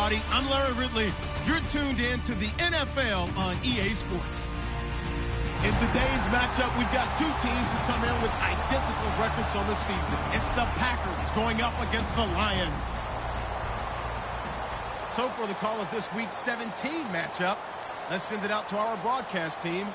everybody. I'm Larry Ridley. You're tuned in to the NFL on EA Sports. In today's matchup, we've got two teams who come in with identical records on the season. It's the Packers going up against the Lions. So for the call of this week's 17 matchup, let's send it out to our broadcast team,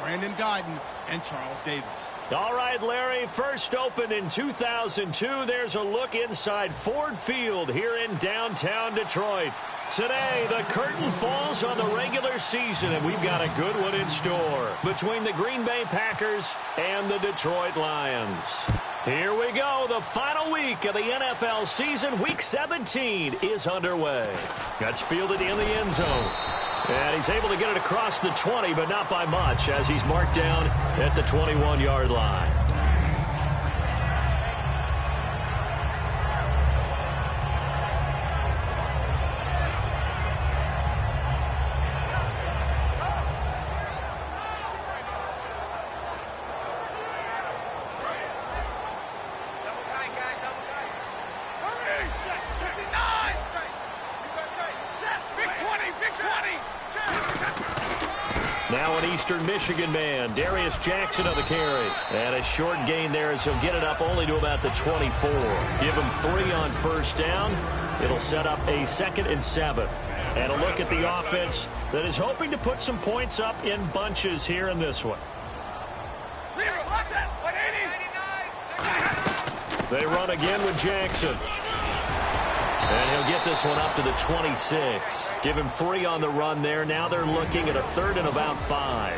Brandon Guyton and Charles Davis. All right, Larry, first opened in 2002. There's a look inside Ford Field here in downtown Detroit. Today, the curtain falls on the regular season, and we've got a good one in store between the Green Bay Packers and the Detroit Lions. Here we go. The final week of the NFL season, Week 17, is underway. That's fielded in the end zone. And he's able to get it across the 20, but not by much, as he's marked down at the 21-yard line. Now an Eastern Michigan man, Darius Jackson on the carry. And a short gain there as he'll get it up only to about the 24. Give him 3 on first down. It'll set up a 2nd and 7. And a look at the offense that is hoping to put some points up in bunches here in this one. They run again with Jackson. And he'll get this one up to the 26. Give him 3 on the run there. Now they're looking at a 3rd and about 5.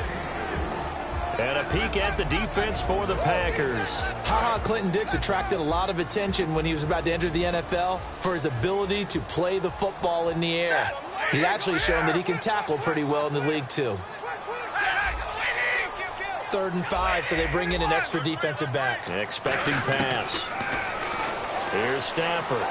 And a peek at the defense for the Packers. Clinton Dix attracted a lot of attention when he was about to enter the NFL for his ability to play the football in the air. He's actually shown that he can tackle pretty well in the league, too. 3rd and 5, so they bring in an extra defensive back. Expecting pass. Here's Stafford.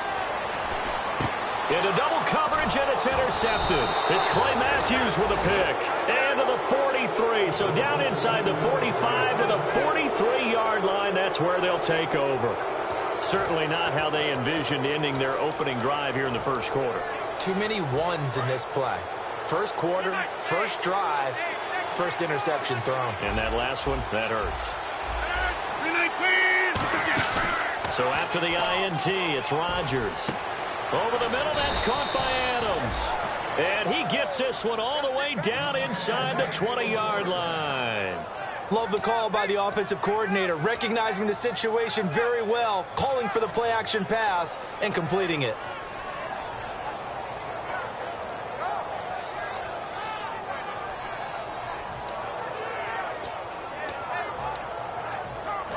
Into double coverage, and it's intercepted. It's Clay Matthews with a pick. And to the 43. So down inside the 45 to the 43-yard line. That's where they'll take over. Certainly not how they envisioned ending their opening drive here in the first quarter. Too many ones in this play. First quarter, first drive, first interception thrown. And that last one, that hurts. So after the INT, it's Rodgers. Over the middle, that's caught by Adams. And he gets this one all the way down inside the 20-yard line. Love the call by the offensive coordinator, recognizing the situation very well, calling for the play-action pass, and completing it.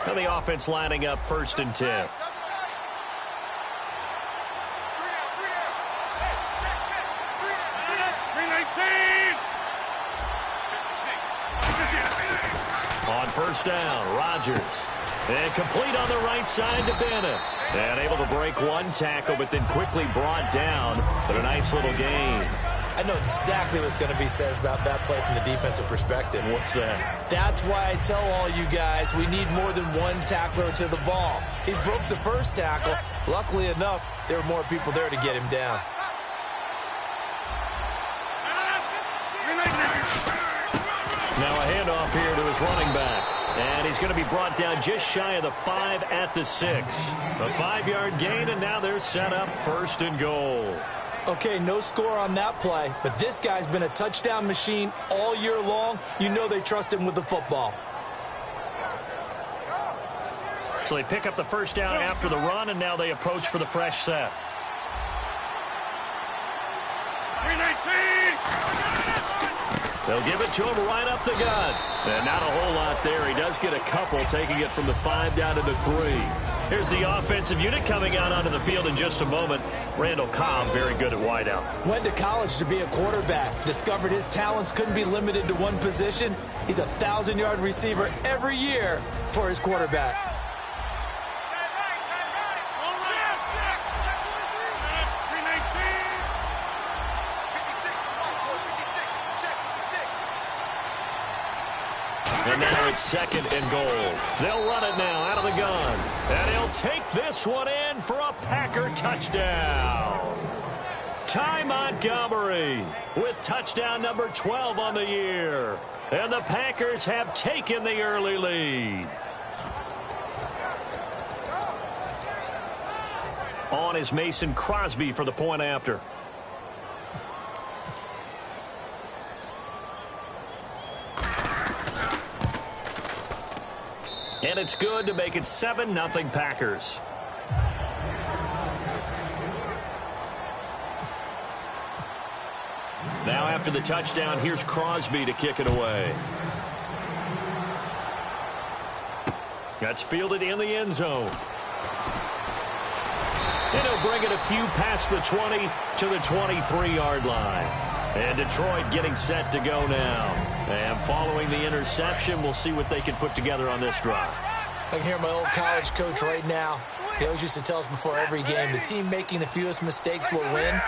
And the offense lining up 1st and 10. On first down, Rodgers. And complete on the right side to Bennett. And able to break one tackle, but then quickly brought down. But a nice little gain. I know exactly what's going to be said about that play from the defensive perspective. What's that? That's why I tell all you guys we need more than one tackler to the ball. He broke the first tackle. Luckily enough, there were more people there to get him down. Now a handoff here to his running back. And he's going to be brought down just shy of the 5 at the 6. A 5-yard gain, and now they're set up 1st and goal. Okay, no score on that play, but this guy's been a touchdown machine all year long. You know they trust him with the football. So they pick up the first down after the run, and now they approach for the fresh set. 319! They'll give it to him right up the gut. And not a whole lot there. He does get a couple, taking it from the 5 down to the 3. Here's the offensive unit coming out onto the field in just a moment. Randall Cobb, very good at wideout. Went to college to be a quarterback. Discovered his talents couldn't be limited to one position. He's a 1,000-yard receiver every year for his quarterback. And now it's 2nd and goal. They'll run it now out of the gun. And he'll take this one in for a Packer touchdown. Ty Montgomery with touchdown number 12 on the year. And the Packers have taken the early lead. On is Mason Crosby for the point after. And it's good to make it 7-0 Packers. Now after the touchdown, here's Crosby to kick it away. That's fielded in the end zone. And he'll bring it a few past the 20 to the 23-yard line. And Detroit getting set to go now. And following the interception, we'll see what they can put together on this drive. I can hear my old college coach right now. He always used to tell us before every game, the team making the fewest mistakes will win.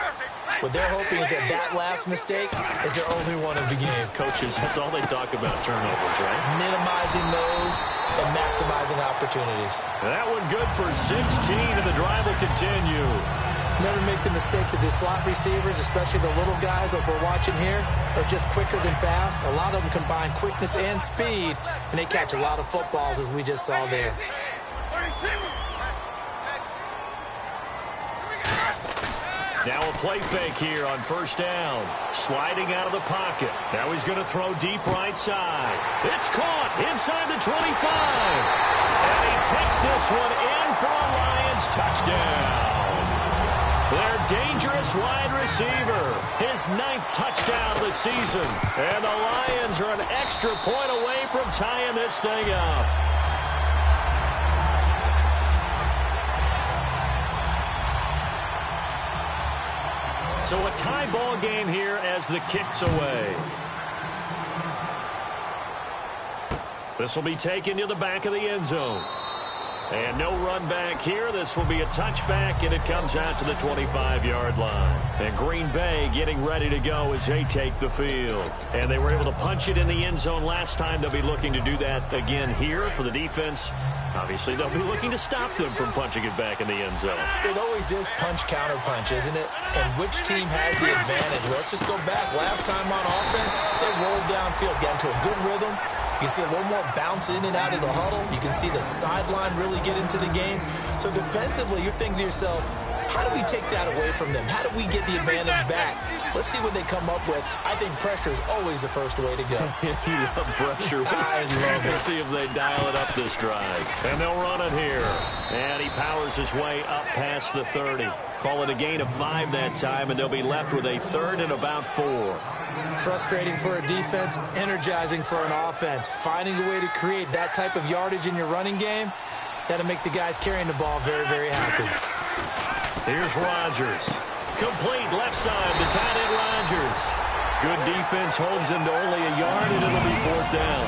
What they're hoping is that last mistake is their only one of the game. Coaches, that's all they talk about, turnovers, right? Minimizing those and maximizing opportunities. That one good for 16, and the drive will continue. Never make the mistake that the slot receivers, especially the little guys like we're watching here, are just quicker than fast. A lot of them combine quickness and speed, and they catch a lot of footballs, as we just saw there. Now a play fake here on first down. Sliding out of the pocket. Now he's going to throw deep right side. It's caught inside the 25. And he takes this one in for a Lions touchdown. Their dangerous wide receiver. His 9th touchdown of the season. And the Lions are an extra point away from tying this thing up. So a tie ball game here as the kick's away. This will be taken to the back of the end zone. And no run back here. This will be a touchback, and it comes out to the 25-yard line. And Green Bay getting ready to go as they take the field. And they were able to punch it in the end zone last time. They'll be looking to do that again here for the defense. Obviously, they'll be looking to stop them from punching it back in the end zone. It always is punch-counter-punch, isn't it? And which team has the advantage? Well, let's just go back. Last time on offense, they rolled downfield, got into a good rhythm. You can see a little more bounce in and out of the huddle. You can see the sideline really get into the game. So defensively, you're thinking to yourself, how do we take that away from them? How do we get the advantage back? Let's see what they come up with. I think pressure is always the first way to go. You love pressure. We'll see if they dial it up this drive. And they'll run it here. And he powers his way up past the 30. Call it a gain of 5 that time, and they'll be left with a 3rd and about 4. Frustrating for a defense, energizing for an offense. Finding a way to create that type of yardage in your running game, that'll make the guys carrying the ball very, very happy. Here's Rodgers. Complete left side to tight end Rodgers. Good defense holds him to only a yard, and it'll be 4th down.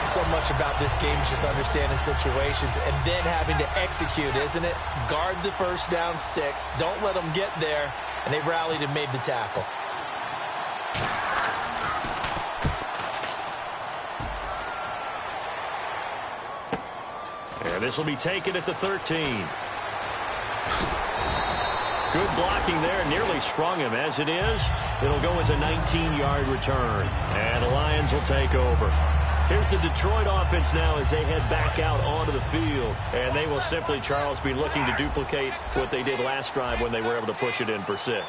So much about this game is just understanding situations and then having to execute, isn't it? Guard the first down sticks. Don't let them get there. And they rallied and made the tackle. And this will be taken at the 13. Good blocking there. Nearly sprung him. As it is, it'll go as a 19-yard return. And the Lions will take over. Here's the Detroit offense now as they head back out onto the field. And they will simply, Charles, be looking to duplicate what they did last drive when they were able to push it in for 6.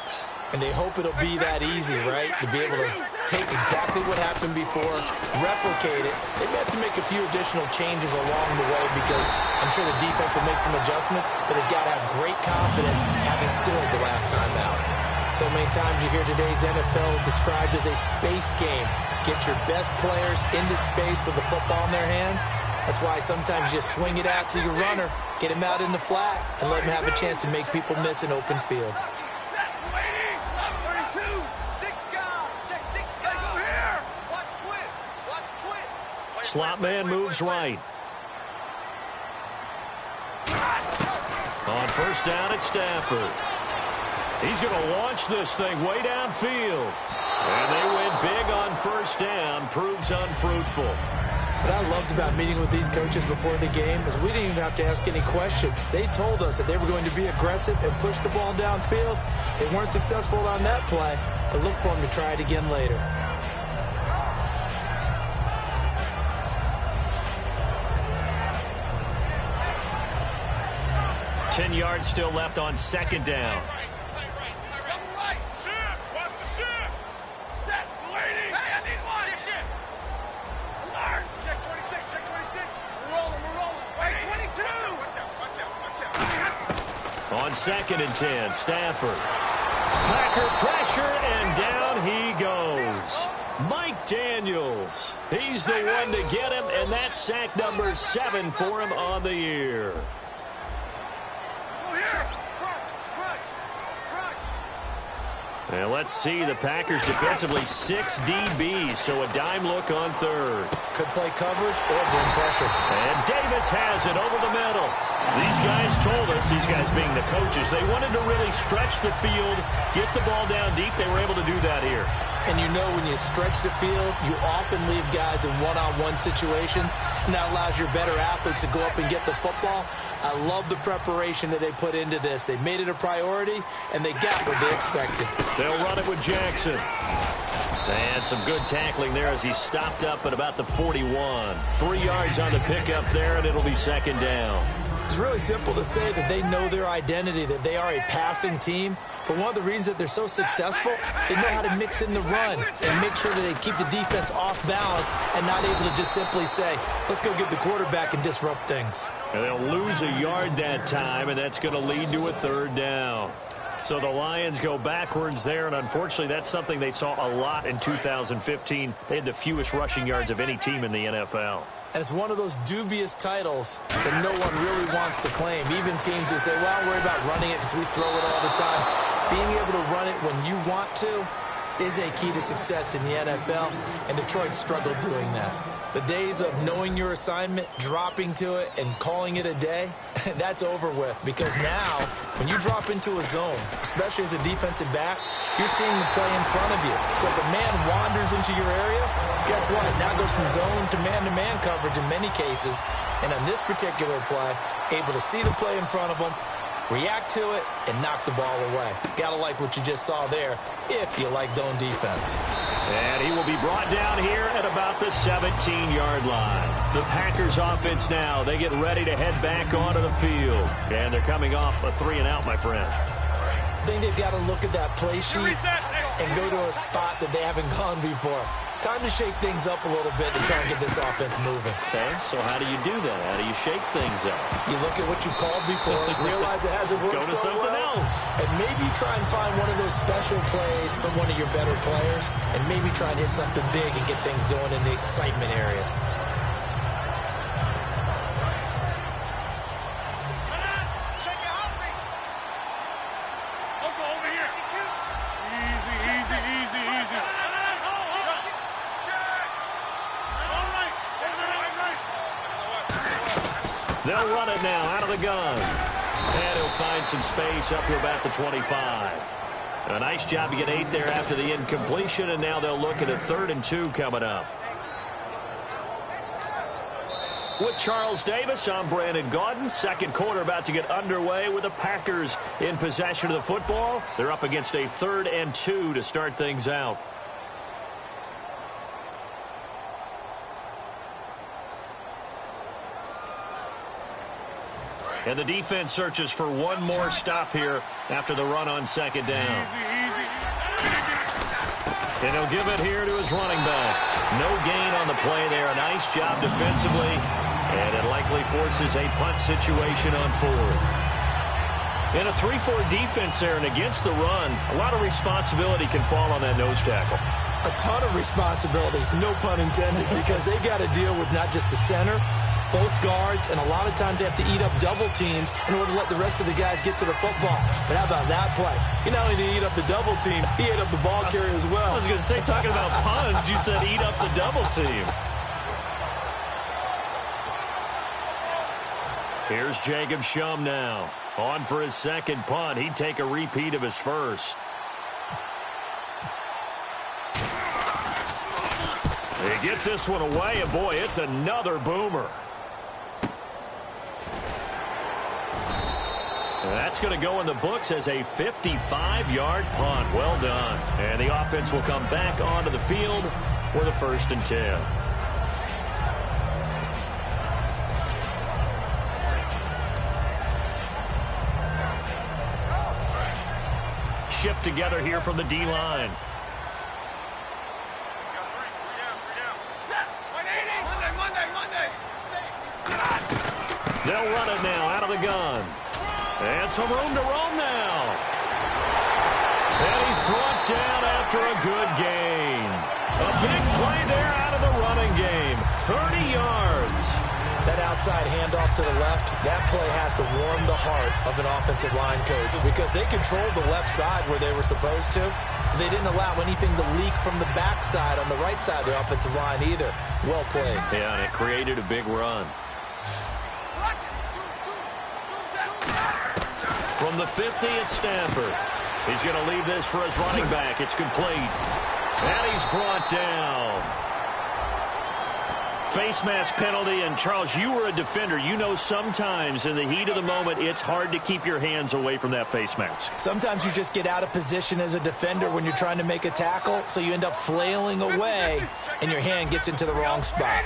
And they hope it'll be that easy, right? To be able to take exactly what happened before, replicate it. They may have to make a few additional changes along the way because I'm sure the defense will make some adjustments, but they've got to have great confidence having scored the last time out. So many times you hear today's NFL described as a space game. Get your best players into space with the football in their hands. That's why sometimes you just swing it out to your runner, get him out in the flat, and let him have a chance to make people miss an open field. Slot man moves right. On first down, it's Stafford. He's going to launch this thing way downfield. And they win big on first down. Proves unfruitful. What I loved about meeting with these coaches before the game is we didn't even have to ask any questions. They told us that they were going to be aggressive and push the ball downfield. They weren't successful on that play, but look for them to try it again later. Ten yards still left on second down. On 2nd and 10, Stafford. Packer pressure, and down he goes. Mike Daniels. He's the one to get him, and that's sack number 7 for him on the year. And let's see, the Packers defensively 6 DBs, so a dime look on 3rd. Could play coverage or bring pressure. And Davis has it over the middle. These guys told us, these guys being the coaches, they wanted to really stretch the field, get the ball down deep. They were able to do that here. And you know when you stretch the field, you often leave guys in one-on-one situations, and that allows your better athletes to go up and get the football. I love the preparation that they put into this. They made it a priority, and they got what they expected. They'll run it with Jackson. And some good tackling there as he stopped up at about the 41. 3 yards on the pickup there, and it'll be 2nd down. It's really simple to say that they know their identity, that they are a passing team. But one of the reasons that they're so successful, they know how to mix in the run and make sure that they keep the defense off balance and not able to just simply say, let's go get the quarterback and disrupt things. And they'll lose a yard that time, and that's going to lead to a 3rd down. So the Lions go backwards there, and unfortunately that's something they saw a lot in 2015. They had the fewest rushing yards of any team in the NFL. And it's one of those dubious titles that no one really wants to claim. Even teams who say, well, I don't worry about running it because we throw it all the time. Being able to run it when you want to is a key to success in the NFL, and Detroit struggled doing that. The days of knowing your assignment, dropping to it, and calling it a day, that's over with. Because now, when you drop into a zone, especially as a defensive back, you're seeing the play in front of you. So if a man wanders into your area, guess what? It now goes from zone to man coverage in many cases. And on this particular play, able to see the play in front of him, react to it, and knock the ball away. Gotta like what you just saw there, if you like zone defense. And he will be brought down here at about the 17-yard line. The Packers offense now, they get ready to head back onto the field. And they're coming off a 3-and-out, my friend. I think they've got to look at that play sheet and go to a spot that they haven't gone before. Time to shake things up a little bit to try and get this offense moving. Okay, so how do you do that? How do you shake things up? You look at what you've called before, realize it hasn't worked so well. Go to something else. And maybe try and find one of those special plays from one of your better players, and maybe try and hit something big and get things going in the excitement area. They'll run it now out of the gun. And he'll find some space up to about the 25. A nice job to get 8 there after the incompletion, and now they'll look at a 3rd and 2 coming up. With Charles Davis, I'm Brandon Gaudin. Second quarter about to get underway with the Packers in possession of the football. They're up against a 3rd and 2 to start things out. And the defense searches for one more stop here after the run on 2nd down. And he'll give it here to his running back. No gain on the play there. A nice job defensively. And it likely forces a punt situation on 4th. In a 3-4 defense there and against the run, a lot of responsibility can fall on that nose tackle. A ton of responsibility, no pun intended, because they got to deal with not just the center, both guards, and a lot of times they have to eat up double teams in order to let the rest of the guys get to the football. But how about that play? He not only did he eat up the double team, he ate up the ball carrier as well. I was going to say, talking about puns, you said eat up the double team. Here's Jacob Shum now. On for his 2nd punt. He'd take a repeat of his first. He gets this one away, and boy, it's another boomer. That's going to go in the books as a 55-yard punt. Well done. And the offense will come back onto the field for the 1st and 10. Shift together here from the D-line. They'll run it now out of the gun. And some room to roam now. And he's brought down after a good gain. A big play there out of the running game. 30 yards. That outside handoff to the left, that play has to warm the heart of an offensive line coach because they controlled the left side where they were supposed to. They didn't allow anything to leak from the backside on the right side of the offensive line either. Well played. Yeah, and it created a big run. From the 50, it's Stafford. He's going to leave this for his running back. It's complete. And he's brought down. Face mask penalty, and Charles, you were a defender. You know sometimes in the heat of the moment, it's hard to keep your hands away from that face mask. Sometimes you just get out of position as a defender when you're trying to make a tackle, so you end up flailing away, and your hand gets into the wrong spot.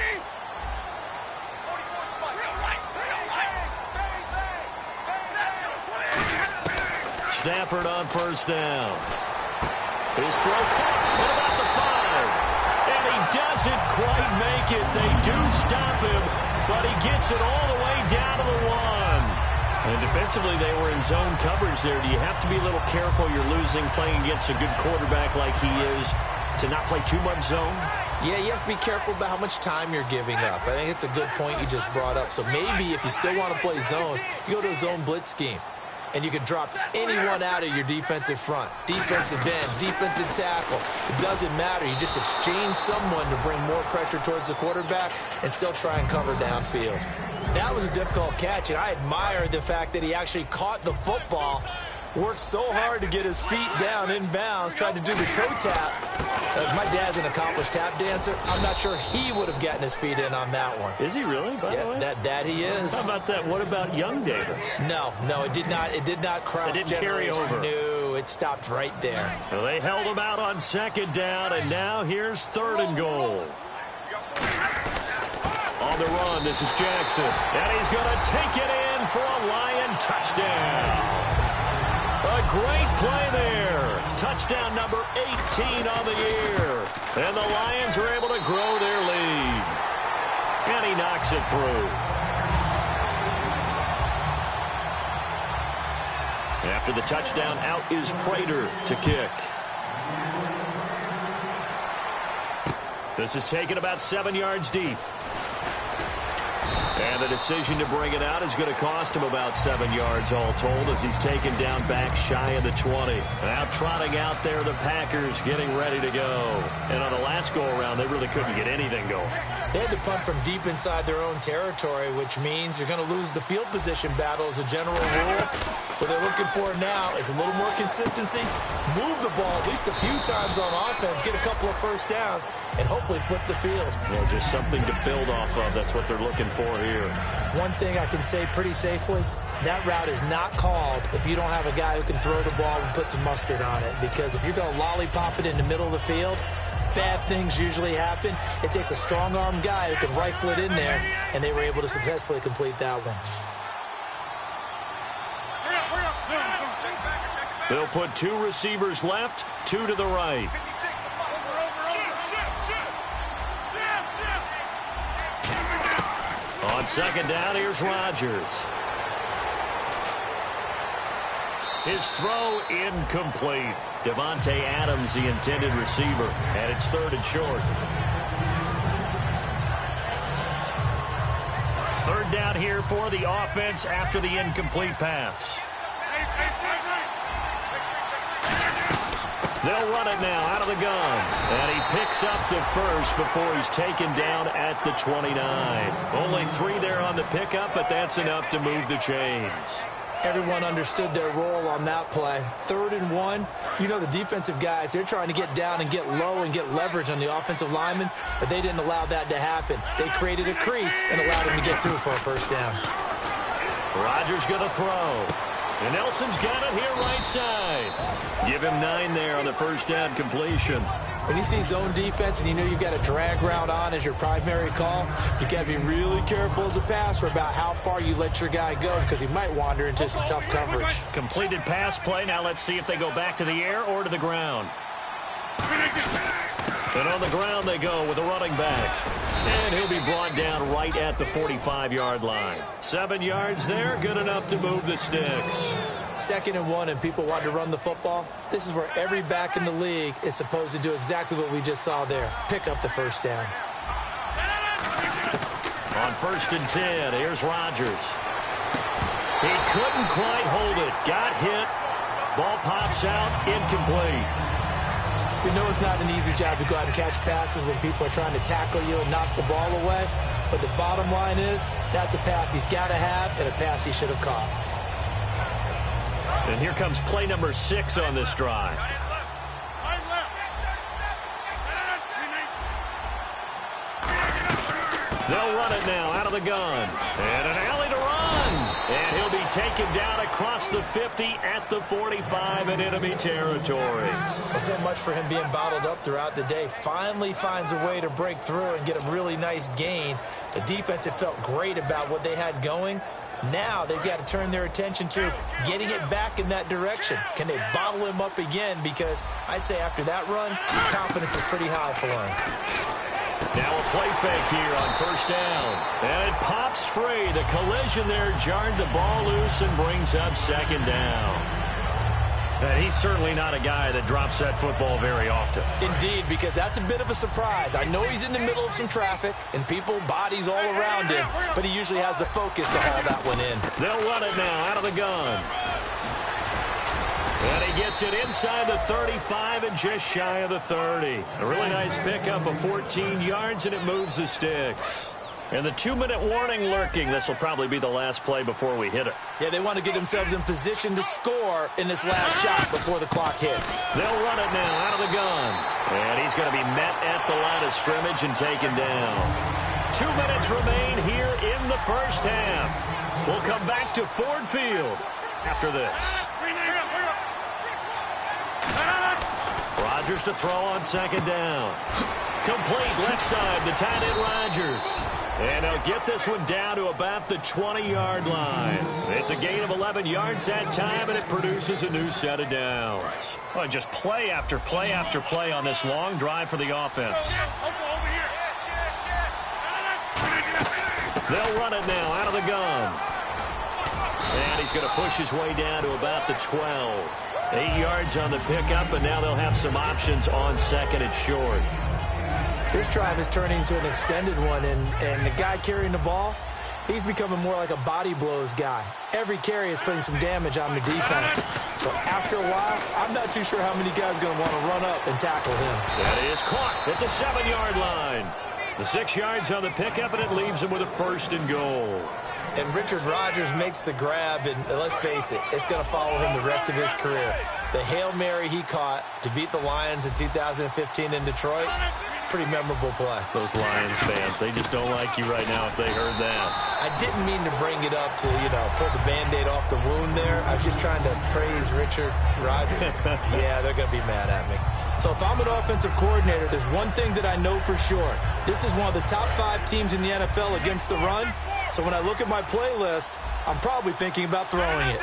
Stafford on 1st down. His throw caught at about the 5. And he doesn't quite make it. They do stop him, but he gets it all the way down to the 1. And defensively, they were in zone coverage there. Do you have to be a little careful? You're losing playing against a good quarterback like he is to not play too much zone? Yeah, you have to be careful about how much time you're giving up. I think it's a good point you just brought up. So maybe if you still want to play zone, you go to a zone blitz scheme. And you can drop anyone out of your defensive front. Defensive end, defensive tackle. It doesn't matter. You just exchange someone to bring more pressure towards the quarterback and still try and cover downfield. That was a difficult catch, and I admire the fact that he actually caught the football, worked so hard to get his feet down in bounds, tried to do the toe tap. My dad's an accomplished tap dancer. I'm not sure he would have gotten his feet in on that one. Is he really, by the way? That he is. How about that? What about young Davis? No, it did not cross. It didn't carry over. No, it stopped right there. Well, they held him out on 2nd down, and now here's 3rd and goal. On the run, this is Jackson. And he's going to take it in for a Lion touchdown. A great play there. Touchdown number 18 on the year. And the Lions are able to grow their lead. And he knocks it through. After the touchdown, out is Prater to kick. This is taken about 7 yards deep. And the decision to bring it out is going to cost him about 7 yards all told as he's taken down back shy of the 20. Now trotting out there the Packers getting ready to go. And on the last go-around, they really couldn't get anything going. They had to punt from deep inside their own territory, which means you're going to lose the field position battle as a general rule. What they're looking for now is a little more consistency, move the ball at least a few times on offense, get a couple of first downs, and hopefully flip the field. Well, just something to build off of. That's what they're looking for here. One thing I can say pretty safely, that route is not called if you don't have a guy who can throw the ball and put some mustard on it. Because if you're going to lollipop it in the middle of the field, bad things usually happen. It takes a strong-arm guy who can rifle it in there, and they were able to successfully complete that one. They'll put 2 receivers left, 2 to the right. On 2nd down, here's Rodgers. His throw incomplete. Devontae Adams, the intended receiver, and it's 3rd and short. 3rd down here for the offense after the incomplete pass. They'll run it now out of the gun. And he picks up the first before he's taken down at the 29. Only 3 there on the pickup, but that's enough to move the chains. Everyone understood their role on that play. 3rd and 1, you know the defensive guys, they're trying to get down and get low and get leverage on the offensive lineman, but they didn't allow that to happen. They created a crease and allowed him to get through for a first down. Rodgers going to throw. And Nelson's got it here right side. Give him 9 there on the first down completion. When you see zone defense and you know you've got a drag route on as your primary call, you've got to be really careful as a passer about how far you let your guy go because he might wander into some tough coverage. Completed pass play. Now let's see if they go back to the air or to the ground. And on the ground they go with a running back. And he'll be brought down right at the 45-yard line. 7 yards there, good enough to move the sticks. 2nd and 1 and people want to run the football. This is where every back in the league is supposed to do exactly what we just saw there. Pick up the first down. On 1st and 10, here's Rodgers. He couldn't quite hold it. Got hit. Ball pops out, incomplete. We know it's not an easy job to go out and catch passes when people are trying to tackle you and knock the ball away. But the bottom line is, that's a pass he's got to have and a pass he should have caught. And here comes play number 6 on this drive. They'll run it now out of the gun. And an alley to run. And he'll be taken down across the 50 at the 45 in enemy territory. Well, so much for him being bottled up throughout the day. Finally finds a way to break through and get a really nice gain. The defense had felt great about what they had going. Now they've got to turn their attention to getting it back in that direction. Can they bottle him up again? Because I'd say after that run, his confidence is pretty high for him. Now a play fake here on 1st down. And it pops free. The collision there jarred the ball loose and brings up 2nd down. And he's certainly not a guy that drops that football very often. Indeed, because that's a bit of a surprise. I know he's in the middle of some traffic and people, bodies all around him, but he usually has the focus to haul that one in. They'll run it now out of the gun. And he gets it inside the 35 and just shy of the 30. A really nice pickup of 14 yards, and it moves the sticks. And the 2-minute warning lurking. This will probably be the last play before we hit it. Yeah, they want to get themselves in position to score in this last shot before the clock hits. They'll run it now out of the gun. And he's going to be met at the line of scrimmage and taken down. 2 minutes remain here in the first half. We'll come back to Ford Field after this. Rodgers to throw on 2nd down. Complete left side, the tight end Rodgers. And he'll get this one down to about the 20-yard line. It's a gain of 11 yards that time, and it produces a new set of downs. Well, just play after play after play on this long drive for the offense. They'll run it now out of the gun. And he's going to push his way down to about the 12. 8 yards on the pickup, and now they'll have some options on 2nd and short. This drive is turning into an extended one, and the guy carrying the ball, he's becoming more like a body blows guy. Every carry is putting some damage on the defense. So after a while, I'm not too sure how many guys are going to want to run up and tackle him. That is caught at the 7-yard line. The 6 yards on the pickup, and it leaves him with a 1st and goal. And Richard Rodgers makes the grab, and let's face it, it's going to follow him the rest of his career. The Hail Mary he caught to beat the Lions in 2015 in Detroit, pretty memorable play. Those Lions fans, they just don't like you right now if they heard that. I didn't mean to bring it up to, pull the Band-Aid off the wound there. I was just trying to praise Richard Rodgers. Yeah, they're going to be mad at me. So if I'm an offensive coordinator, there's one thing that I know for sure. This is one of the top 5 teams in the NFL against the run. So when I look at my playlist, I'm probably thinking about throwing it.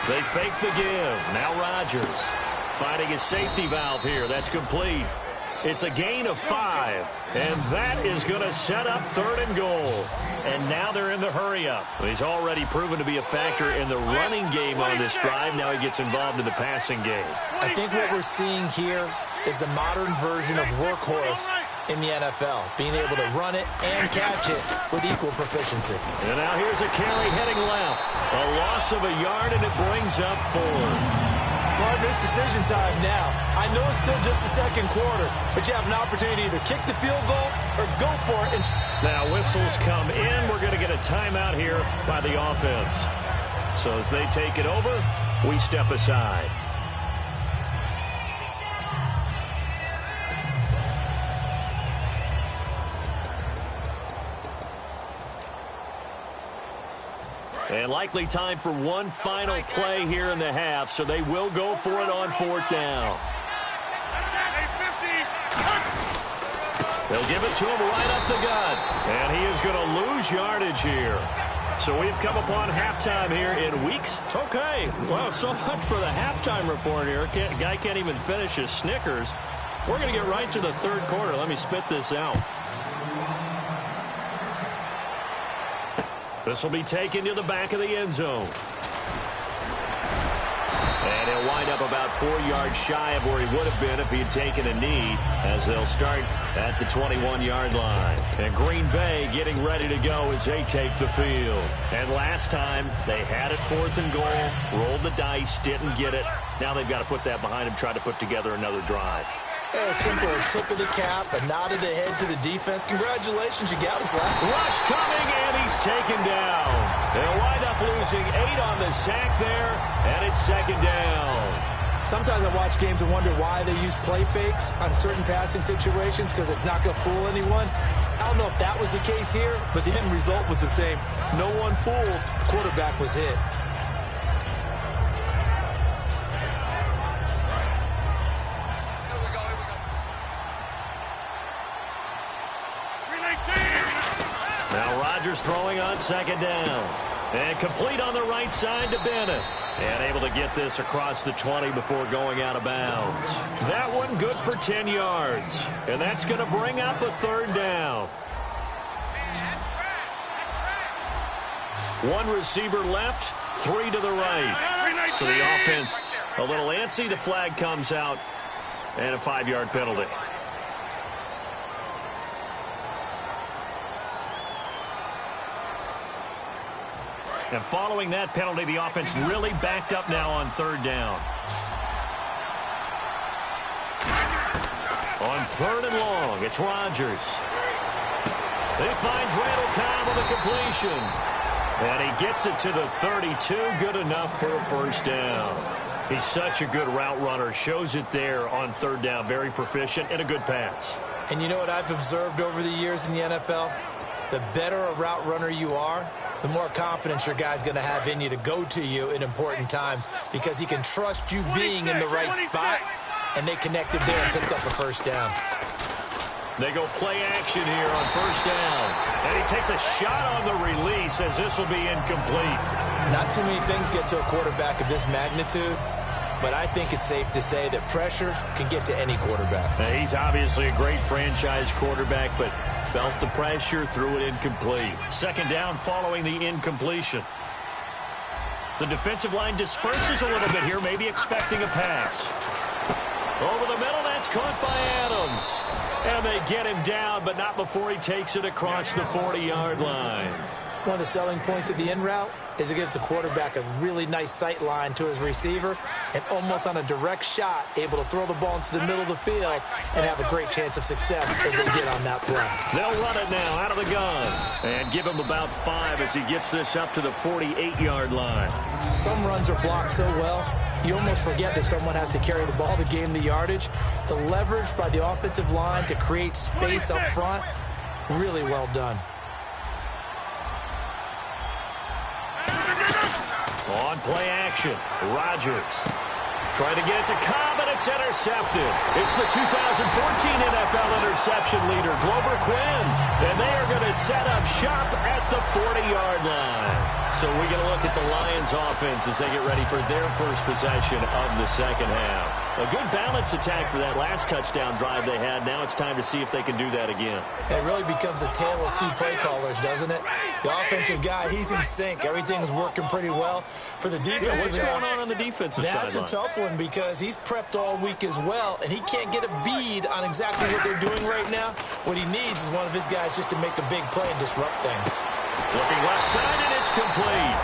They fake the give. Now Rodgers finding his safety valve here. That's complete. It's a gain of 5. And that is going to set up 3rd and goal. And now they're in the hurry-up. He's already proven to be a factor in the running game on this drive. Now he gets involved in the passing game. I think what we're seeing here is the modern version of workhorse in the NFL, being able to run it and catch it with equal proficiency. And now here's a carry heading left. A loss of a yard, and it brings up 4. Partner, it's decision time now. I know it's still just the 2nd quarter, but you have an opportunity to either kick the field goal or go for it. Now whistles come in. We're going to get a timeout here by the offense. So as they take it over, we step aside. And likely time for one final play here in the half, so they will go for it on 4th down. They'll give it to him right up the gut. And he is going to lose yardage here. So we've come upon halftime here in weeks. Okay. Well, so much for the halftime report here. Guy can't even finish his Snickers. We're going to get right to the 3rd quarter. Let me spit this out. This will be taken to the back of the end zone. And he'll wind up about 4 yards shy of where he would have been if he had taken a knee, as they'll start at the 21-yard line. And Green Bay getting ready to go as they take the field. And last time, they had it 4th and goal, rolled the dice, didn't get it. Now they've got to put that behind them, try to put together another drive. A simple tip of the cap, a nod of the head to the defense. Congratulations, you got us left. Rush coming, and he's taken down. They'll wind up losing 8 on the sack there, and it's 2nd down. Sometimes I watch games and wonder why they use play fakes on certain passing situations, because it's not going to fool anyone. I don't know if that was the case here, but the end result was the same. No one fooled. The quarterback was hit. Now Rodgers throwing on 2nd down. And complete on the right side to Bennett. And able to get this across the 20 before going out of bounds. That one good for 10 yards. And that's going to bring up a 3rd down. One receiver left, 3 to the right. So the offense a little antsy. The flag comes out. And a 5-yard penalty. And following that penalty, the offense really backed up now on 3rd down. On 3rd and long, it's Rodgers. He finds Randall Cobb with a completion. And he gets it to the 32, good enough for a 1st down. He's such a good route runner, shows it there on 3rd down, very proficient and a good pass. And you know what I've observed over the years in the NFL? The better a route runner you are, the more confidence your guy's going to have in you to go to you in important times, because he can trust you being in the right spot, and they connected there and picked up a 1st down. They go play action here on 1st down. And he takes a shot on the release as this will be incomplete. Not too many things get to a quarterback of this magnitude, but I think it's safe to say that pressure can get to any quarterback. Now, he's obviously a great franchise quarterback, but felt the pressure, threw it incomplete. 2nd down following the incompletion. The defensive line disperses a little bit here, maybe expecting a pass. Over the middle, that's caught by Adams. And they get him down, but not before he takes it across the 40-yard line. One of the selling points of the in route is it gives the quarterback a really nice sight line to his receiver, and almost on a direct shot, able to throw the ball into the middle of the field and have a great chance of success as they did on that play. They'll run it now out of the gun and give him about 5 as he gets this up to the 48-yard line. Some runs are blocked so well, you almost forget that someone has to carry the ball to gain the yardage. The leverage by the offensive line to create space up front, really well done. On play action, Rodgers trying to get it to Cobb, and it's intercepted. It's the 2014 NFL interception leader, Glover Quinn, and they are going to set up shop at the 40-yard line. So we get a look at the Lions offense as they get ready for their first possession of the 2nd half. A good balance attack for that last touchdown drive they had. Now it's time to see if they can do that again. It really becomes a tale of 2 play callers, doesn't it? The offensive guy, he's in sync. Everything's working pretty well. For the defensive guy, what's going on the defensive side? That's a tough one, because he's prepped all week as well, and he can't get a bead on exactly what they're doing right now. What he needs is one of his guys just to make a big play and disrupt things. Looking left side, and it's complete.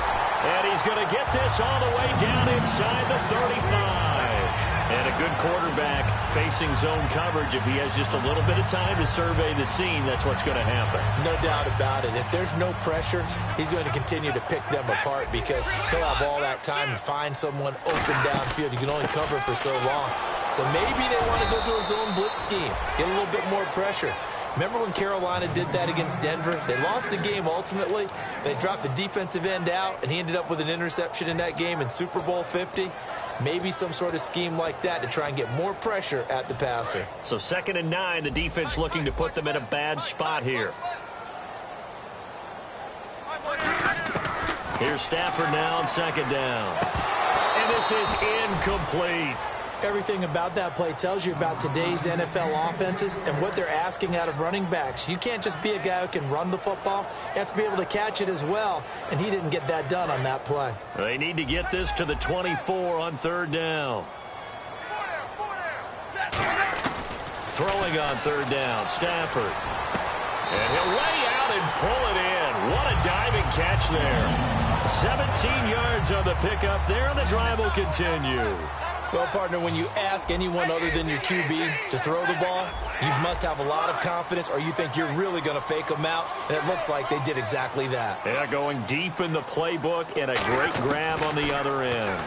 And he's going to get this all the way down inside the 35. And a good quarterback facing zone coverage. If he has just a little bit of time to survey the scene, that's what's going to happen. No doubt about it. If there's no pressure, he's going to continue to pick them apart because he'll have all that time to find someone open downfield. You can only cover for so long. So maybe they want to go to a zone blitz scheme, get a little bit more pressure. Remember when Carolina did that against Denver? They lost the game ultimately. They dropped the defensive end out, and he ended up with an interception in that game in Super Bowl 50. Maybe some sort of scheme like that to try and get more pressure at the passer. So 2nd and 9, the defense looking to put them in a bad spot here. Here's Stafford now on 2nd down. And this is incomplete. Everything about that play tells you about today's NFL offenses and what they're asking out of running backs. You can't just be a guy who can run the football. You have to be able to catch it as well, and he didn't get that done on that play. They need to get this to the 24 on 3rd down. Throwing on 3rd down, Stafford. And he'll lay out and pull it in. What a diving catch there. 17 yards on the pickup there, and the drive will continue. Well, partner, when you ask anyone other than your QB to throw the ball, you must have a lot of confidence or you think you're really going to fake them out, and it looks like they did exactly that. Yeah, going deep in the playbook and a great grab on the other end.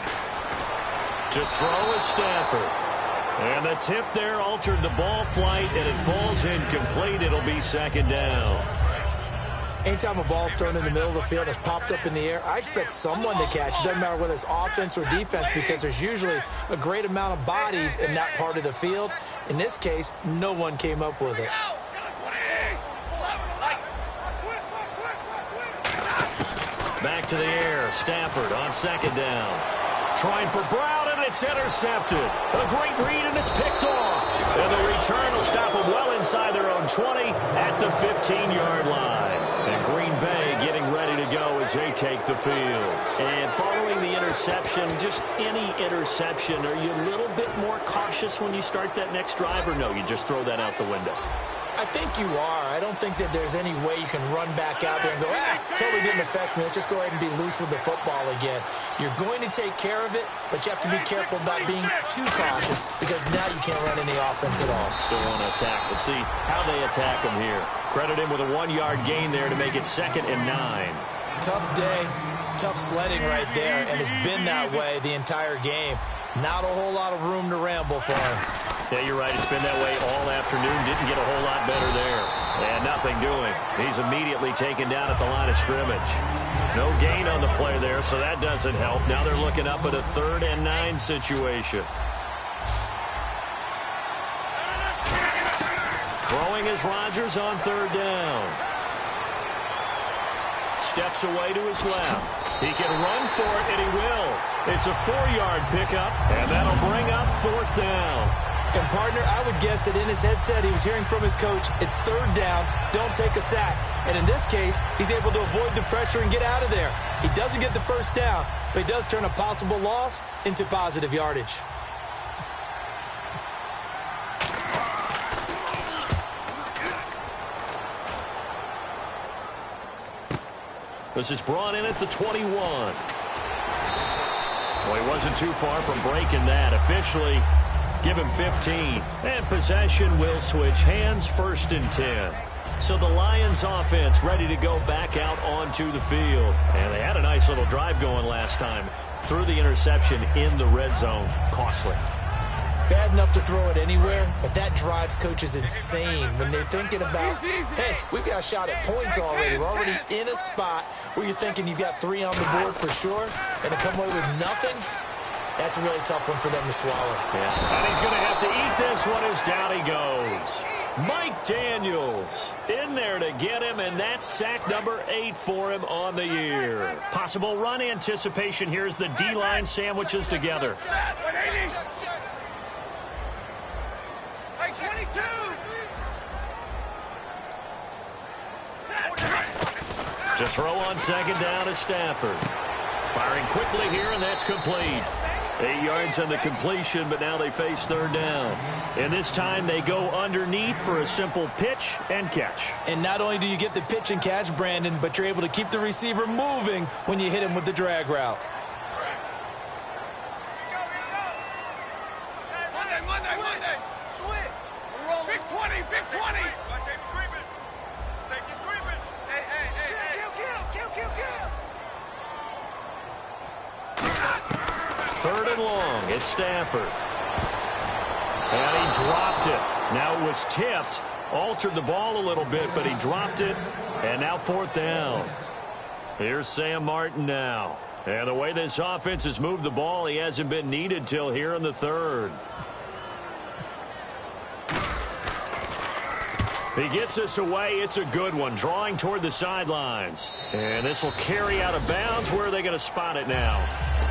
To throw is Stafford. And the tip there altered the ball flight, and it falls incomplete. It'll be 2nd down. Anytime a ball's thrown in the middle of the field, it's popped up in the air, I expect someone to catch. It doesn't matter whether it's offense or defense because there's usually a great amount of bodies in that part of the field. In this case, no one came up with it. Back to the air. Stafford on 2nd down. Trying for Brown, and it's intercepted. A great read, and it's picked off. And the return will stop them well inside their own 20 at the 15-yard line. And Green Bay getting ready to go as they take the field. And following the interception, just any interception, are you a little bit more cautious when you start that next drive, or no, you just throw that out the window? I think you are. I don't think that there's any way you can run back out there and go, totally didn't affect me. Let's just go ahead and be loose with the football again. You're going to take care of it, but you have to be careful about being too cautious because now you can't run any offense at all. Still want to attack. Let's see how they attack him here. Credit him with a 1-yard gain there to make it 2nd and 9. Tough day, tough sledding right there, and it's been that way the entire game. Not a whole lot of room to ramble for him. Yeah, you're right. It's been that way all afternoon. Didn't get a whole lot better there. And nothing doing. He's immediately taken down at the line of scrimmage. No gain on the play there, so that doesn't help. Now they're looking up at a 3rd and 9 situation. Throwing is Rodgers on 3rd down. Steps away to his left. He can run for it, and he will. It's a 4-yard pickup, and that'll bring up 4th down. And, partner, I would guess that in his headset he was hearing from his coach, it's 3rd down, don't take a sack. And in this case, he's able to avoid the pressure and get out of there. He doesn't get the 1st down, but he does turn a possible loss into positive yardage. This is brought in at the 21. Well, he wasn't too far from breaking that. Officially, give him 15. And possession will switch hands, 1st and 10. So the Lions offense ready to go back out onto the field. And they had a nice little drive going last time. Threw the interception in the red zone. Costly. Bad enough to throw it anywhere, but that drives coaches insane when they're thinking about, hey, we've got a shot at points already. We're already in a spot where you're thinking you've got 3 on the board for sure, and to come away with nothing, that's a really tough one for them to swallow. Yeah. And he's going to have to eat this one as down he goes. Mike Daniels in there to get him, and that's sack number 8 for him on the year. Possible run anticipation here as the D-line sandwiches together. To throw on 2nd down is Stafford. Firing quickly here, and that's complete. 8 yards on the completion, but now they face 3rd down. And this time they go underneath for a simple pitch and catch. And not only do you get the pitch and catch, Brandon, but you're able to keep the receiver moving when you hit him with the drag route. It's Stafford. And he dropped it. Now it was tipped. Altered the ball a little bit, but he dropped it. And now 4th down. Here's Sam Martin now. And the way this offense has moved the ball, he hasn't been needed till here in the 3rd. He gets this away. It's a good one. Drawing toward the sidelines. And this will carry out of bounds. Where are they going to spot it now?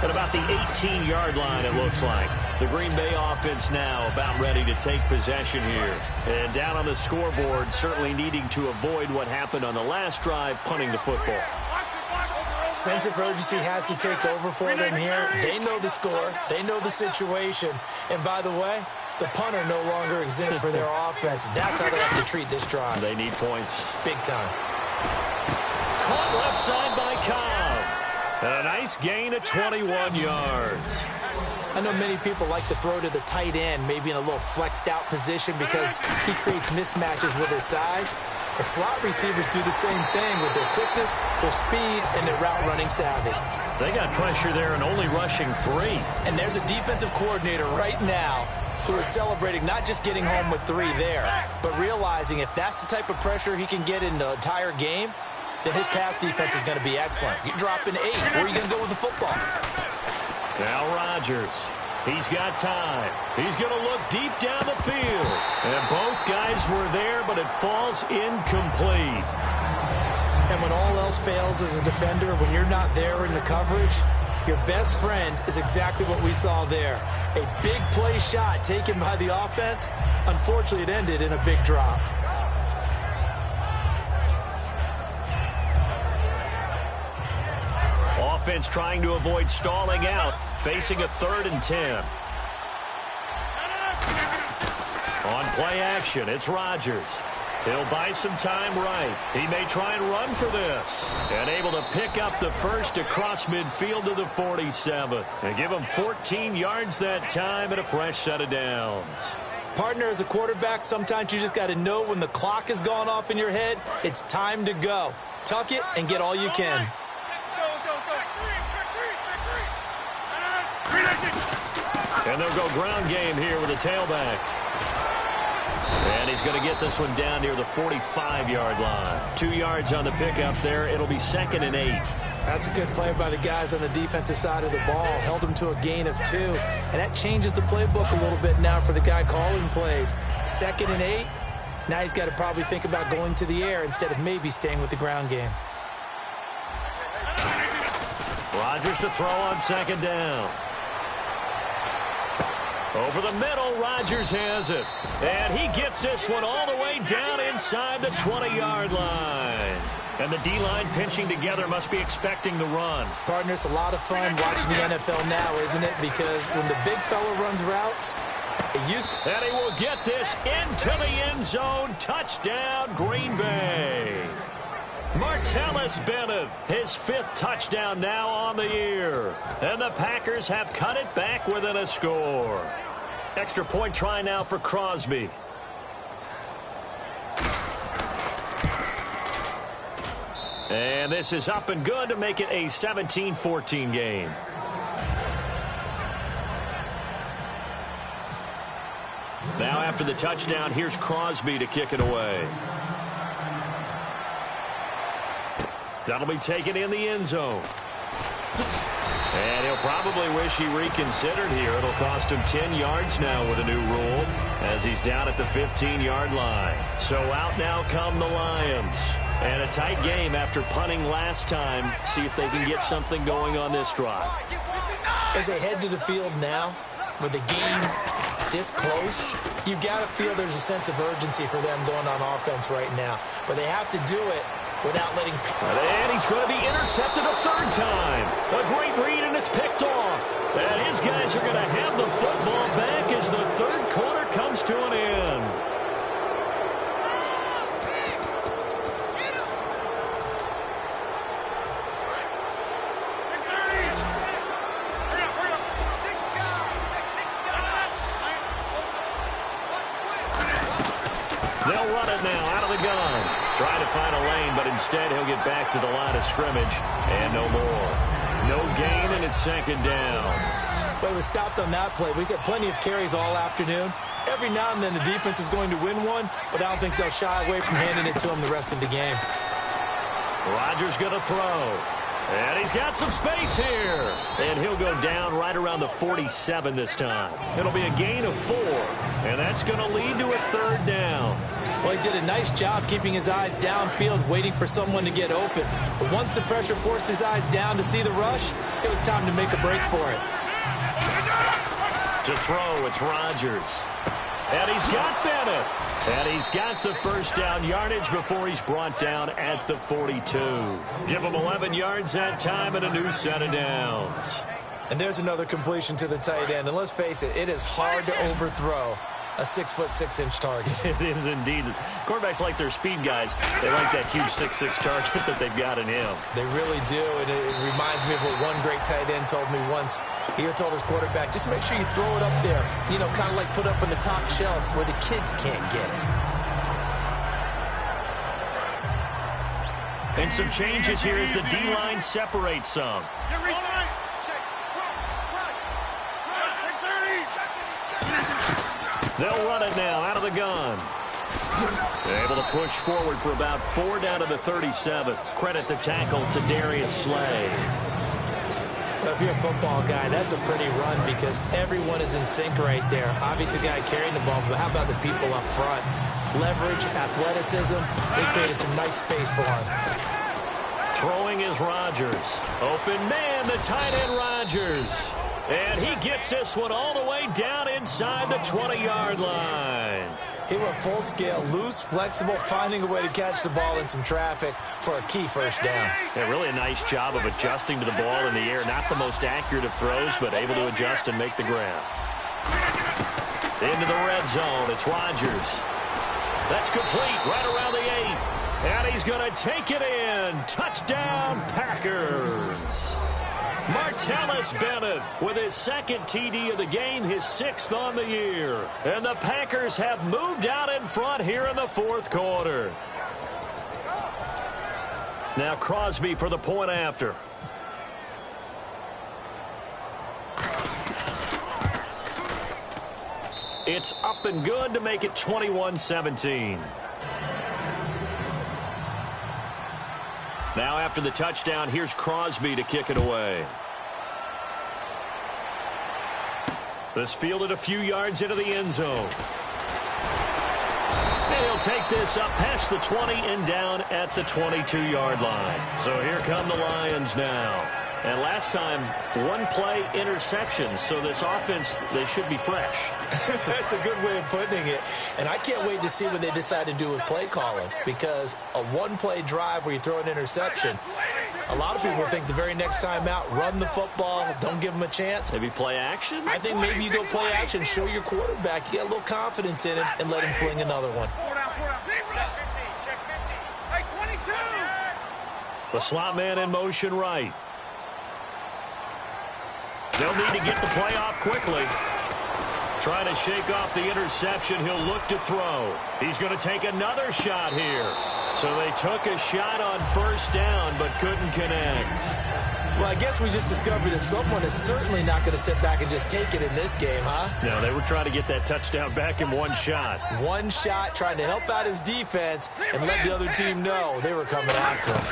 At about the 18-yard line, it looks like. The Green Bay offense now about ready to take possession here. And down on the scoreboard, certainly needing to avoid what happened on the last drive, punting the football. Sense of urgency has to take over for them here. They know the score. They know the situation. And by the way, the punter no longer exists for their offense. That's how they have to treat this drive. They need points. Big time. Caught left side by Cobb. And a nice gain of 21 yards. I know many people like to throw to the tight end, maybe in a little flexed out position because he creates mismatches with his size. The slot receivers do the same thing with their quickness, their speed, and their route running savvy. They got pressure there and only rushing 3. And there's a defensive coordinator right now who is celebrating not just getting home with 3 there, but realizing if that's the type of pressure he can get in the entire game, then his pass defense is going to be excellent. You're dropping 8. Where are you going to go with the football? Now Rodgers. He's got time. He's going to look deep down the field. And both guys were there, but it falls incomplete. And when all else fails as a defender, when you're not there in the coverage, your best friend is exactly what we saw there. A big play shot taken by the offense. Unfortunately, it ended in a big drop. Offense trying to avoid stalling out, facing a 3rd and 10. On play action, it's Rodgers. He'll buy some time right. He may try and run for this. And able to pick up the first across midfield to the 47. And give him 14 yards that time and a fresh set of downs. Partner, as a quarterback, sometimes you just got to know when the clock has gone off in your head, it's time to go. Tuck it and get all you can. And they'll go ground game here with a tailback. And he's going to get this one down near the 45-yard line. 2 yards on the pickup there. It'll be 2nd and 8. That's a good play by the guys on the defensive side of the ball. Held him to a gain of 2. And that changes the playbook a little bit now for the guy calling plays. 2nd and 8. Now he's got to probably think about going to the air instead of maybe staying with the ground game. Rodgers to throw on 2nd down. Over the middle, Rodgers has it. And he gets this one all the way down inside the 20-yard line. And the D-line pinching together must be expecting the run. Partner, it's a lot of fun watching the NFL now, isn't it? Because when the big fella runs routes, it used to... And he will get this into the end zone. Touchdown, Green Bay. Martellus Bennett, his 5th touchdown now on the year. And the Packers have cut it back within a score. Extra point try now for Crosby. And this is up and good to make it a 17-14 game. Now after the touchdown, here's Crosby to kick it away. That'll be taken in the end zone. And he'll probably wish he reconsidered here. It'll cost him 10 yards now with a new rule as he's down at the 15-yard line. So out now come the Lions. And a tight game after punting last time. See if they can get something going on this drive. As they head to the field now, with the game this close, you've got to feel there's a sense of urgency for them going on offense right now. But they have to do it without letting... And he's going to be intercepted a 3rd time. A great read, and it's picked off. And his guys are going to have the football back as the 3rd quarter comes to an end. They'll run it now out of the gun. Trying to find a lane, but instead he'll get back to the line of scrimmage. And no more. No gain, and it's 2nd down. But he was stopped on that play. But he's had plenty of carries all afternoon. Every now and then the defense is going to win one, but I don't think they'll shy away from handing it to him the rest of the game. Rodgers going to throw. And he's got some space here. And he'll go down right around the 47 this time. It'll be a gain of 4. And that's going to lead to a 3rd down. Well, he did a nice job keeping his eyes downfield, waiting for someone to get open. But once the pressure forced his eyes down to see the rush, it was time to make a break for it. To throw, it's Rodgers. And he's got Bennett. And he's got the first down yardage before he's brought down at the 42. Give him 11 yards that time and a new set of downs. And there's another completion to the tight end. And let's face it, it is hard to overthrow a 6'6" target. It is indeed. Quarterbacks like their speed guys. They like that huge 6'6" target that they've got in him. They really do, and it reminds me of what one great tight end told me once. He told his quarterback, just make sure you throw it up there. You know, kind of like put up on the top shelf where the kids can't get it. And some changes here as the D-line separates some. They'll run it now out of the gun. They're able to push forward for about 4 down to the 37. Credit the tackle to Darius Slay. Well, if you're a football guy, that's a pretty run because everyone is in sync right there. Obviously, the guy carrying the ball, but how about the people up front? Leverage, athleticism, they created some nice space for him. Throwing is Rodgers. Open man, the tight end Rodgers. And he gets this one all the way down inside the 20-yard line. He went full scale, loose, flexible, finding a way to catch the ball in some traffic for a key first down. Yeah, really a nice job of adjusting to the ball in the air. Not the most accurate of throws, but able to adjust and make the grab. Into the red zone, it's Rodgers. That's complete right around the 8. And he's going to take it in. Touchdown, Packers. Martellus Bennett with his 2nd TD of the game, his 6th on the year. And the Packers have moved out in front here in the 4th quarter. Now Crosby for the point after. It's up and good to make it 21-17. Now after the touchdown, here's Crosby to kick it away. This fielded a few yards into the end zone. And he'll take this up past the 20 and down at the 22-yard line. So here come the Lions now. And last time, 1 play interceptions. So this offense, they should be fresh. That's a good way of putting it. And I can't wait to see what they decide to do with play calling. Because a 1-play drive where you throw an interception, a lot of people think the very next time out, run the football, don't give them a chance. Maybe play action? I think maybe you go play action, show your quarterback, you get a little confidence in him, and let him fling another one. The slot man in motion right. They'll need to get the play off quickly. Trying to shake off the interception. He'll look to throw. He's going to take another shot here. So they took a shot on first down, but couldn't connect. Well, I guess we just discovered that someone is certainly not going to sit back and just take it in this game, huh? No, they were trying to get that touchdown back in 1 shot. 1 shot, trying to help out his defense and let the other team know they were coming after him.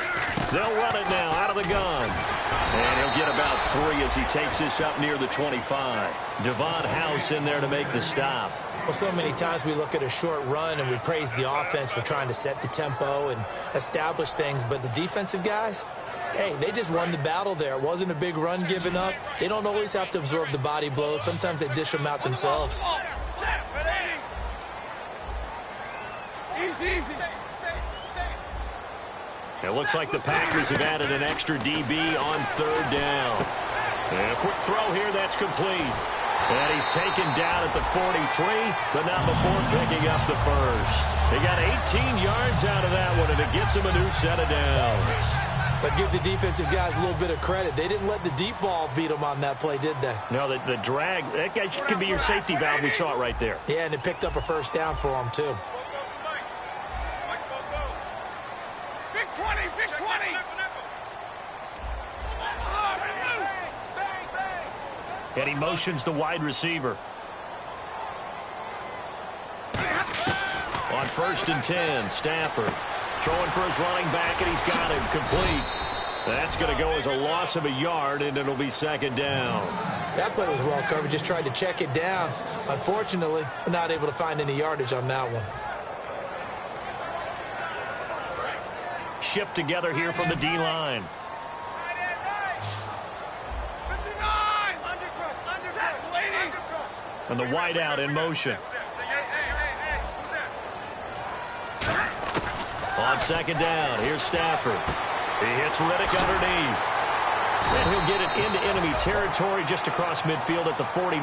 They'll run it now out of the gun. And he'll get about 3 as he takes this up near the 25. Devon House in there to make the stop. Well, so many times we look at a short run and we praise the offense for trying to set the tempo and establish things, but the defensive guys, hey, they just won the battle there. It wasn't a big run given up. They don't always have to absorb the body blows. Sometimes they dish them out themselves. It looks like the Packers have added an extra DB on 3rd down. And a quick throw here, that's complete. And he's taken down at the 43, but not before picking up the first. They got 18 yards out of that one, and it gets him a new set of downs. But give the defensive guys a little bit of credit. They didn't let the deep ball beat them on that play, did they? No, the drag, that guy can be your safety valve. We saw it right there. Yeah, and it picked up a first down for them, too. Big 20, big 20. And he motions the wide receiver. On 1st and 10, Stafford throwing for his running back, and he's got him complete. That's going to go as a loss of a yard, and it'll be 2nd down. That play was well covered. Just tried to check it down. Unfortunately, we're not able to find any yardage on that one. Shift together here from the D-line. And the wideout in motion. On 2nd down, here's Stafford. He hits Riddick underneath. And he'll get it into enemy territory just across midfield at the 49.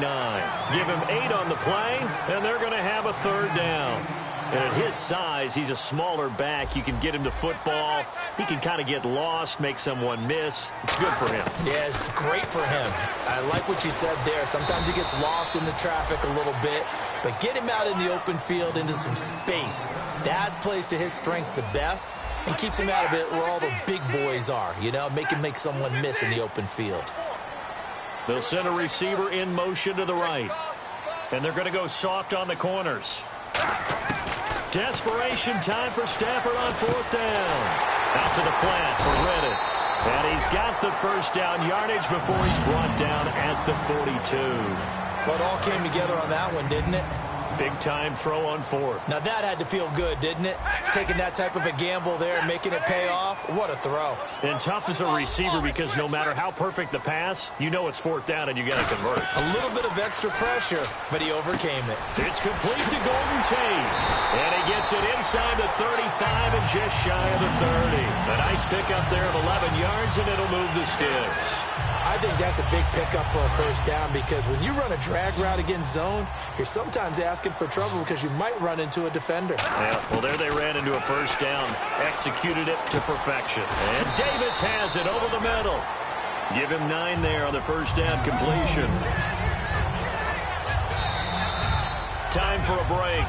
Give him 8 on the play, and they're going to have a 3rd down. And at his size, he's a smaller back. You can get him to football. He can kind of get lost, make someone miss. It's good for him. Yeah, it's great for him. I like what you said there. Sometimes he gets lost in the traffic a little bit, but get him out in the open field into some space. That plays to his strengths the best and keeps him out of it where all the big boys are, you know, make him make someone miss in the open field. They'll send a receiver in motion to the right. And they're going to go soft on the corners. Desperation time for Stafford on 4th down. Out to the flat for Riddick. And he's got the 1st down yardage before he's brought down at the 42. Well, it all came together on that one, didn't it? Big-time throw on 4th. Now, that had to feel good, didn't it? Taking that type of a gamble there and making it pay off. What a throw. And tough as a receiver because no matter how perfect the pass, you know it's 4th down and you got to convert. A little bit of extra pressure, but he overcame it. It's complete to Golden Tate. And he gets it inside the 35 and just shy of the 30. A nice pickup there of 11 yards, and it'll move the sticks. I think that's a big pickup for a 1st down because when you run a drag route against zone, you're sometimes asking for trouble because you might run into a defender. Yeah, well, there they ran into a 1st down, executed it to perfection. And Davis has it over the middle. Give him 9 there on the 1st down completion. Time for a break.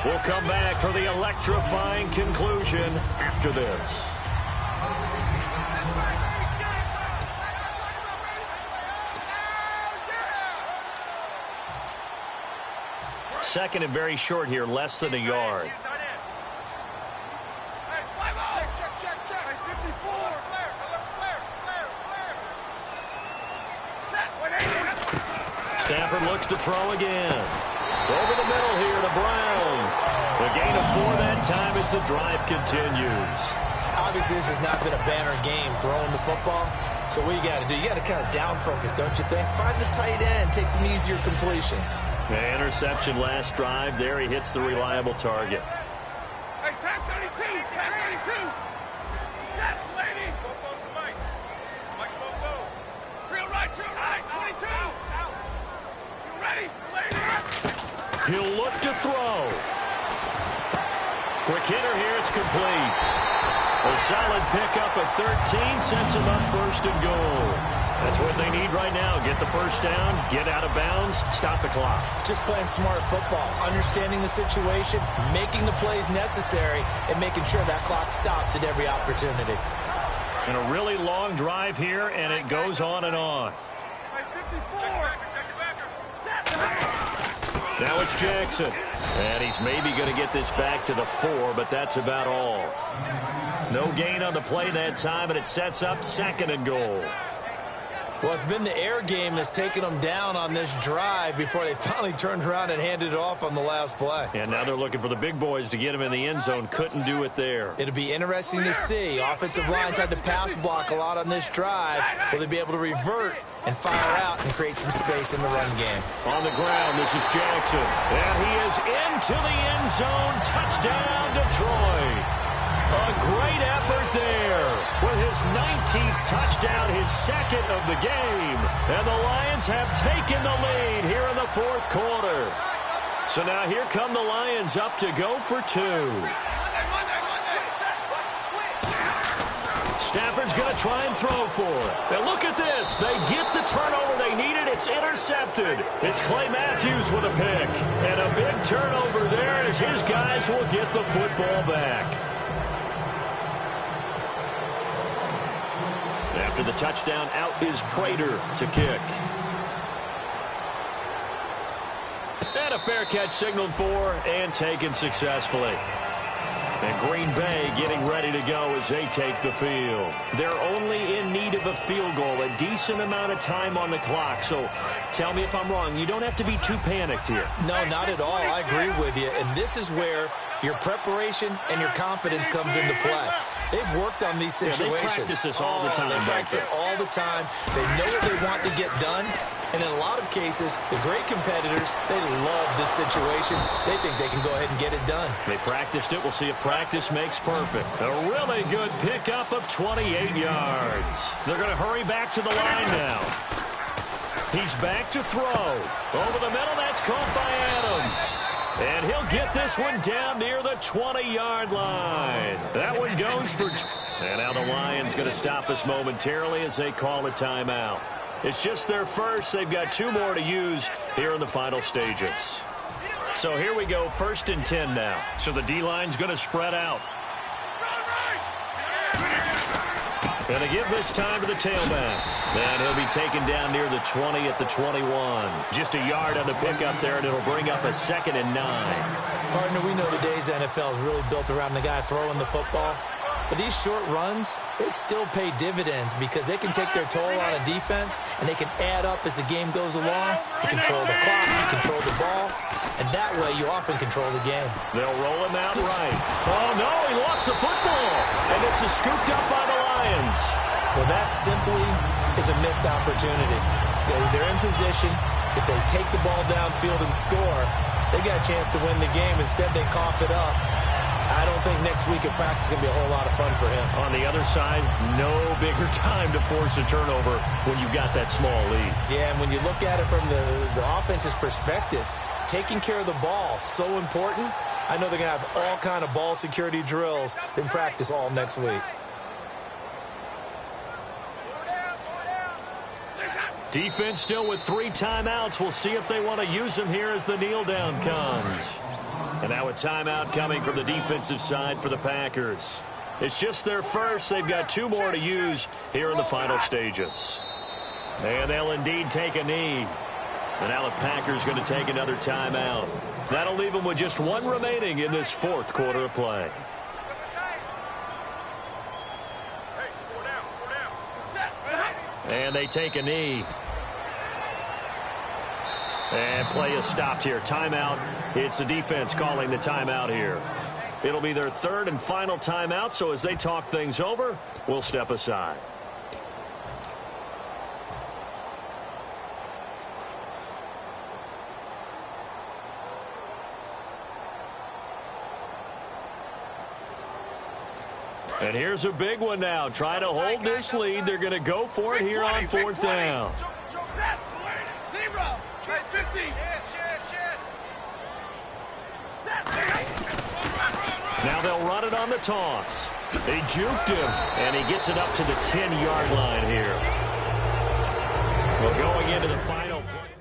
We'll come back for the electrifying conclusion after this. Second and very short here, less than a yard. Stafford looks to throw again. Over the middle here to Brown. The gain of 4 that time as the drive continues. Obviously, this has not been a banner game throwing the football. So what you got to do, you got to kind of down focus, don't you think? Find the tight end, take some easier completions. The interception last drive. There he hits the reliable target. Hey, tap 32, tap 32. Set, lady. Real right, 22. You ready, lady? He'll look to throw. Quick hitter here, it's complete. A solid pickup of 13 sets him up 1st and goal. That's what they need right now. Get the 1st down, get out of bounds, stop the clock. Just playing smart football, understanding the situation, making the plays necessary, and making sure that clock stops at every opportunity. And a really long drive here, and it goes on and on. Now it's Jackson. And he's maybe going to get this back to the 4, but that's about all. No gain on the play that time, and it sets up 2nd and goal. Well, it's been the air game that's taken them down on this drive before they finally turned around and handed it off on the last play. And now they're looking for the big boys to get him in the end zone. Couldn't do it there. It'll be interesting to see. Offensive lines had to pass block a lot on this drive. Will they be able to revert and fire out and create some space in the run game? On the ground, this is Jackson. And he is into the end zone. Touchdown, Detroit. A great effort there with his 19th touchdown, his 2nd of the game. And the Lions have taken the lead here in the 4th quarter. So now here come the Lions up to go for 2. Stafford's going to try and throw for it. And look at this. They get the turnover they needed. It's intercepted. It's Clay Matthews with a pick. And a big turnover there as his guys will get the football back. After the touchdown, out is Prater to kick. And a fair catch signaled for and taken successfully. And Green Bay getting ready to go as they take the field. They're only in need of a field goal, a decent amount of time on the clock. So tell me if I'm wrong. You don't have to be too panicked here. No, not at all. I agree with you. And this is where your preparation and your confidence comes into play. They've worked on these situations. Yeah, they practice this all the time. They practice it all the time. They know what they want to get done. And in a lot of cases, the great competitors, they love this situation. They think they can go ahead and get it done. They practiced it. We'll see if practice makes perfect. A really good pickup of 28 yards. They're going to hurry back to the line now. He's back to throw. Over the middle, that's caught by Adams. And he'll get this one down near the 20-yard line. That one goes for... And now the Lions going to stop us momentarily as they call a timeout. It's just their first. They've got 2 more to use here in the final stages. So here we go, 1st and 10 now. So the D-line's going to spread out. And they give this time to the tailback. And he'll be taken down near the 20 at the 21. Just a yard on the pickup there, and it'll bring up a 2nd and 9. Partner, we know today's NFL is really built around the guy throwing the football. But these short runs, they still pay dividends because they can take their toll on a defense, and they can add up as the game goes along. You control the clock, you control the ball, and that way you often control the game. They'll roll him out right. Oh, no, he lost the football. And this is scooped up by the Lions. Well, that simply is a missed opportunity. They're in position. If they take the ball downfield and score, they got a chance to win the game. Instead, they cough it up. I don't think next week at practice is going to be a whole lot of fun for him. On the other side, no bigger time to force a turnover when you've got that small lead. Yeah, and when you look at it from the offense's perspective, taking care of the ball, so important. I know they're going to have all kind of ball security drills in practice all next week. Defense still with 3 timeouts. We'll see if they want to use them here as the kneel down comes. And now a timeout coming from the defensive side for the Packers. It's just their first. They've got 2 more to use here in the final stages. And they'll indeed take a knee. And now the Packers going to take another timeout. That'll leave them with just 1 remaining in this 4th quarter of play. And they take a knee. And play is stopped here. Timeout. It's the defense calling the timeout here. It'll be their 3rd and final timeout, so as they talk things over, we'll step aside. And here's a big one now. Trying to hold this lead. They're going to go for it here on 4th down. Now they'll run it on the toss. They juked him, and he gets it up to the 10-yard line here. Well, going into the final play.